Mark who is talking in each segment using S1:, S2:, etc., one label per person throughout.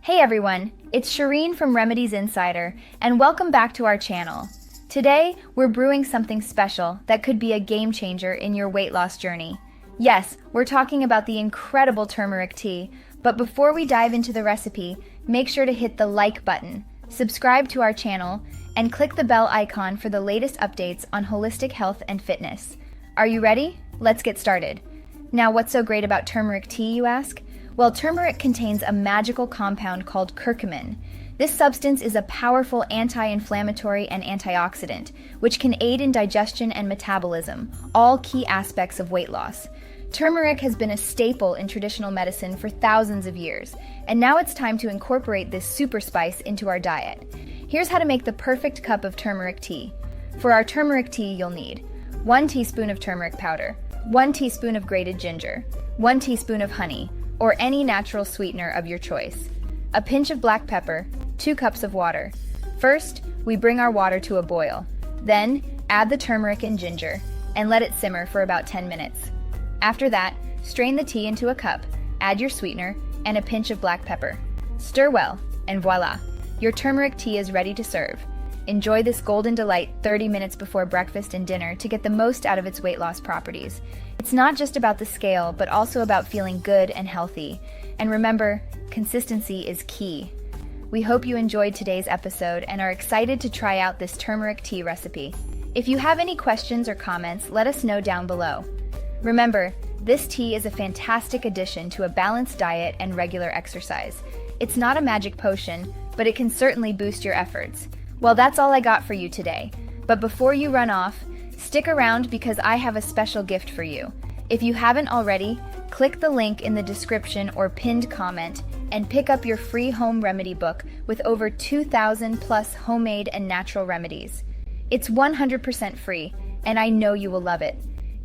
S1: Hey everyone, it's Shireen from Remedies Insider, and welcome back to our channel. Today, we're brewing something special that could be a game changer in your weight loss journey. Yes, we're talking about the incredible turmeric tea, but before we dive into the recipe, make sure to hit the like button, subscribe to our channel, and click the bell icon for the latest updates on holistic health and fitness. Are you ready? Let's get started. Now, what's so great about turmeric tea, you ask? Well, turmeric contains a magical compound called curcumin. This substance is a powerful anti-inflammatory and antioxidant, which can aid in digestion and metabolism, all key aspects of weight loss. Turmeric has been a staple in traditional medicine for thousands of years, and now it's time to incorporate this super spice into our diet. Here's how to make the perfect cup of turmeric tea. For our turmeric tea, you'll need 1 teaspoon of turmeric powder, 1 teaspoon of grated ginger, 1 teaspoon of honey, or any natural sweetener of your choice, a pinch of black pepper, 2 cups of water. First, we bring our water to a boil. Then, add the turmeric and ginger, and let it simmer for about 10 minutes. After that, strain the tea into a cup, add your sweetener, and a pinch of black pepper. Stir well, and voila! Your turmeric tea is ready to serve. Enjoy this golden delight 30 minutes before breakfast and dinner to get the most out of its weight loss properties. It's not just about the scale, but also about feeling good and healthy. And remember, consistency is key. We hope you enjoyed today's episode and are excited to try out this turmeric tea recipe. If you have any questions or comments, let us know down below. Remember, this tea is a fantastic addition to a balanced diet and regular exercise. It's not a magic potion, but it can certainly boost your efforts. Well, that's all I got for you today. But before you run off, stick around because I have a special gift for you. If you haven't already, click the link in the description or pinned comment and pick up your free home remedy book with over 2,000 plus homemade and natural remedies. It's 100% free, and I know you will love it.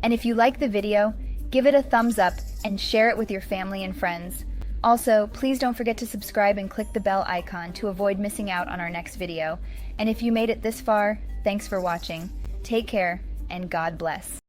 S1: And if you like the video, give it a thumbs up and share it with your family and friends. Also, please don't forget to subscribe and click the bell icon to avoid missing out on our next video. And if you made it this far, thanks for watching. Take care, and God bless.